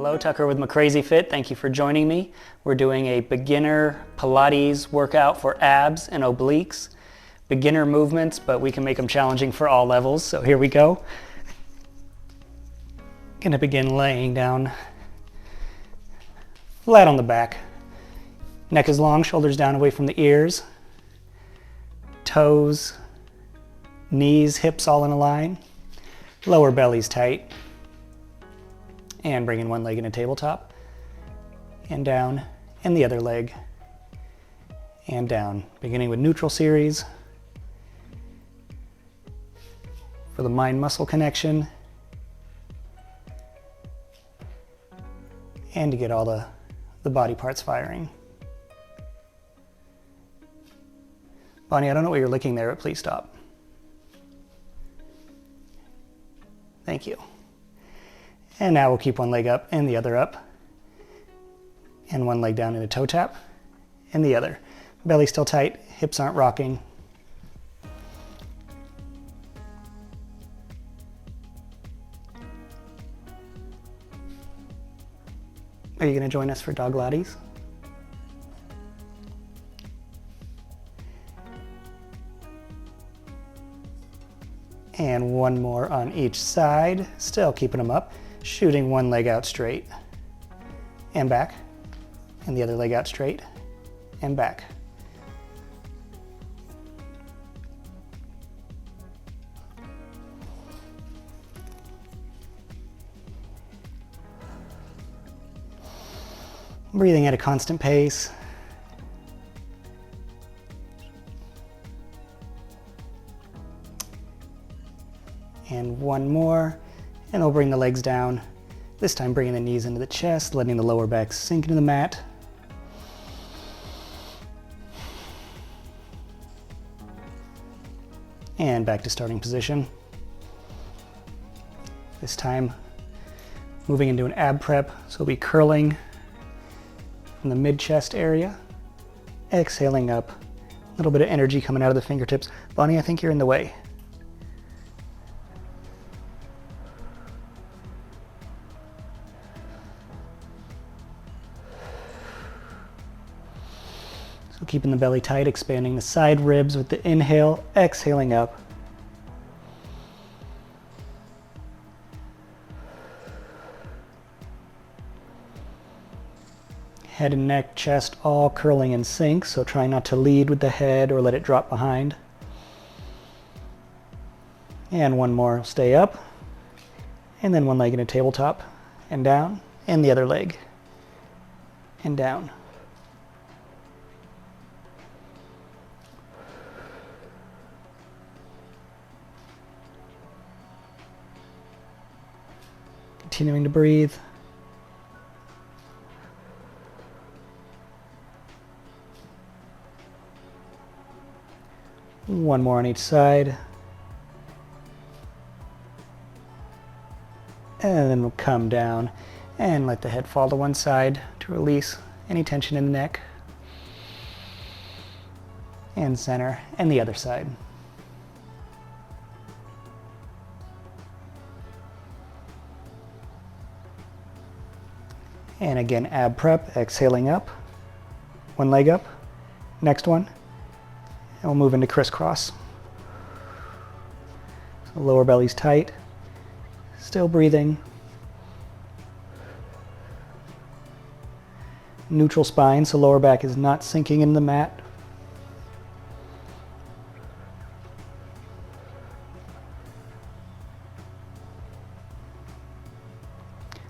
Hello, Tucker with McCrazy Fit. Thank you for joining me. We're doing a beginner Pilates workout for abs and obliques. Beginner movements, but we can make them challenging for all levels. So here we go. Gonna begin laying down flat on the back. Neck is long, shoulders down away from the ears. Toes, knees, hips all in a line. Lower belly's tight. And bringing one leg in a tabletop. And down, and the other leg. And down. Beginning with neutral series. For the mind-muscle connection. And to get all the body parts firing. Bonnie, I don't know what you're licking there, but please stop. Thank you. And now we'll keep one leg up and the other up. And one leg down in a toe tap and the other. Belly still tight, hips aren't rocking. Are you going to join us for dog Pilates? And one more on each side, still keeping them up, shooting one leg out straight and back, and the other leg out straight and back. Breathing at a constant pace. And one more, and we'll bring the legs down. This time bringing the knees into the chest, letting the lower back sink into the mat. And back to starting position. This time moving into an ab prep, so we'll be curling from the mid-chest area, exhaling up, a little bit of energy coming out of the fingertips. Bonnie, I think you're in the way. So keeping the belly tight, expanding the side ribs with the inhale, exhaling up. Head and neck, chest, all curling in sync, so try not to lead with the head or let it drop behind. And one more, stay up. And then one leg in a tabletop, and down, and the other leg, and down. Continuing to breathe. One more on each side. And then we'll come down and let the head fall to one side to release any tension in the neck. And center, and the other side. And again, ab prep, exhaling up. One leg up, next one. And we'll move into crisscross. So lower belly's tight, still breathing. Neutral spine, so lower back is not sinking in the mat.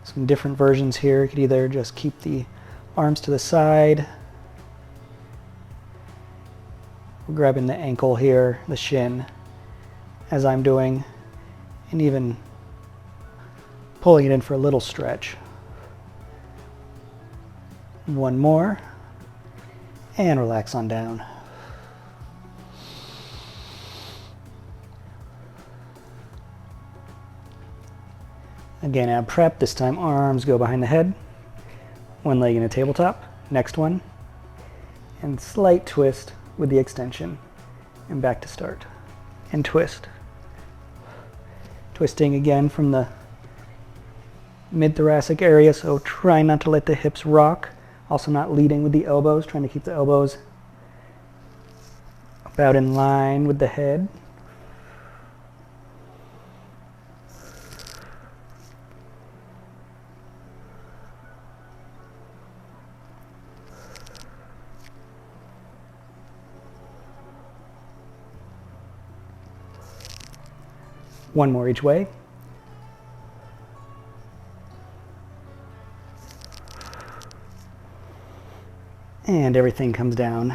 Some different versions here. You could either just keep the arms to the side, grabbing the ankle here, the shin, as I'm doing, and even pulling it in for a little stretch. One more, and relax on down. Again, ab prep, this time arms go behind the head, one leg in a tabletop, next one, and slight twist with the extension, and back to start, and twist. Twisting again from the mid-thoracic area, so try not to let the hips rock. Also not leading with the elbows, trying to keep the elbows about in line with the head. One more each way. And everything comes down.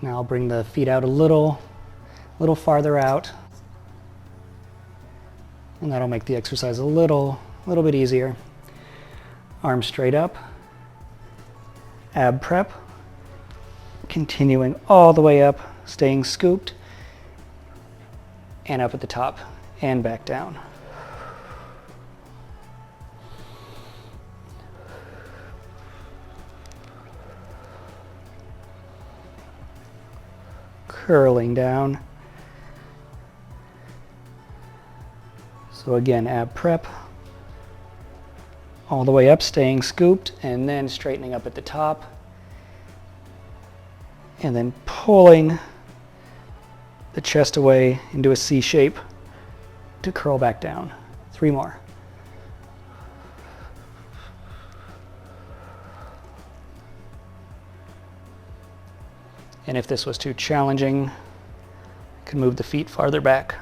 Now I'll bring the feet out a little farther out. And that'll make the exercise a little bit easier. Arms straight up. Ab prep. Continuing all the way up, staying scooped. And up at the top and back down. Curling down. So again, ab prep, all the way up, staying scooped, and then straightening up at the top, and then pulling the chest away into a C shape to curl back down. 3 more. And if this was too challenging, I could move the feet farther back.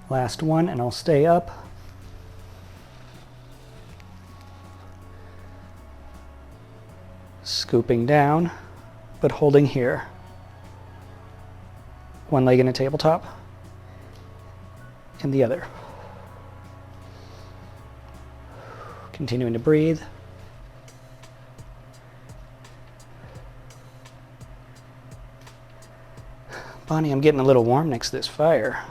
Last one, and I'll stay up. Scooping down, but holding here. One leg in a tabletop, and the other. Continuing to breathe. Bonnie, I'm getting a little warm next to this fire.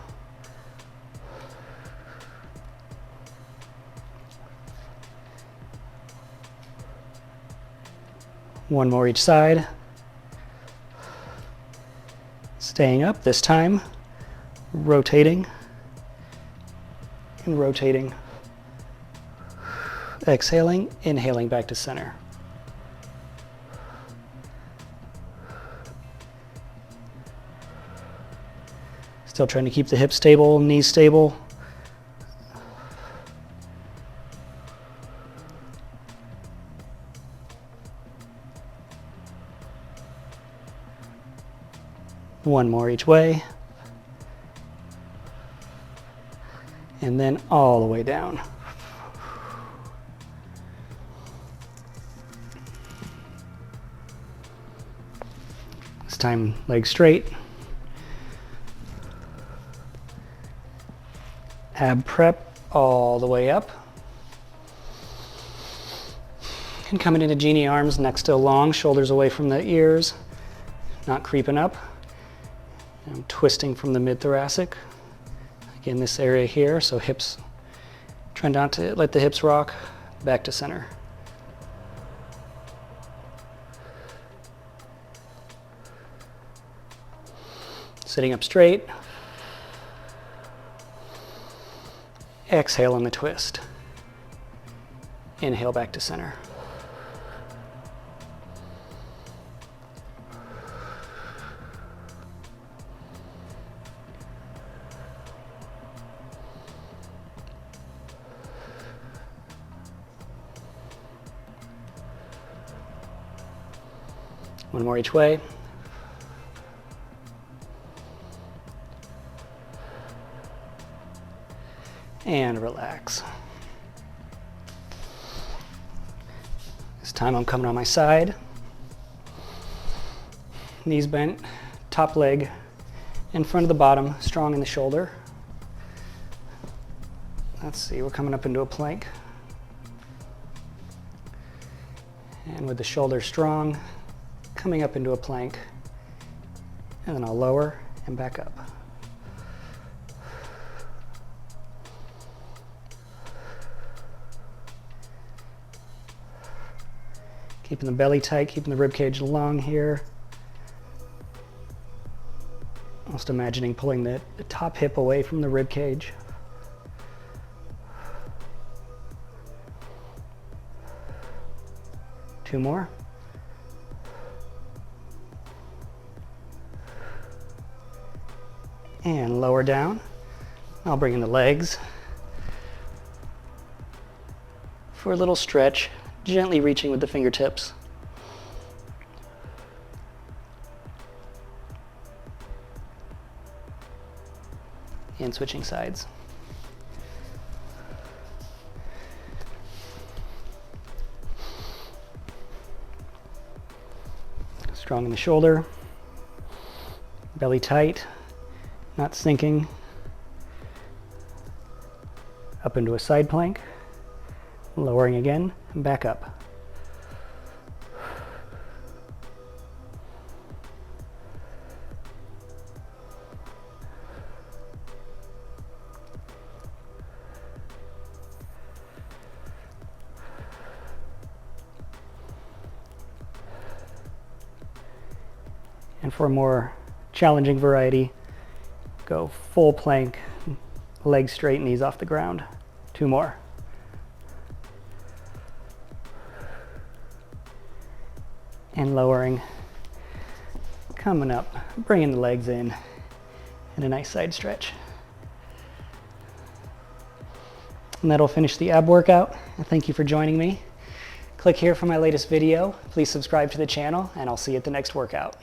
One more each side. Staying up this time, rotating and rotating. Exhaling, inhaling back to center. Still trying to keep the hips stable, knees stable. One more each way. And then all the way down. This time, legs straight. Ab prep all the way up. And coming into genie arms, neck still long, shoulders away from the ears, not creeping up. I'm twisting from the mid-thoracic. Again, this area here, so hips, try not to let the hips rock, back to center. Sitting up straight. Exhale on the twist. Inhale back to center. One more each way. And relax. This time I'm coming on my side. Knees bent, top leg in front of the bottom, strong in the shoulder. Let's see, we're coming up into a plank. And with the shoulder strong, coming up into a plank, and then I'll lower and back up. Keeping the belly tight, keeping the rib cage long here. Almost imagining pulling the top hip away from the rib cage. Two more. And lower down. I'll bring in the legs for a little stretch, gently reaching with the fingertips. And switching sides. Strong in the shoulder, belly tight, not sinking. Up into a side plank, lowering again, and back up. And for a more challenging variety, go full plank, legs straight, knees off the ground. Two more. And lowering, coming up, bringing the legs in, and a nice side stretch. And that'll finish the ab workout. Thank you for joining me. Click here for my latest video. Please subscribe to the channel, and I'll see you at the next workout.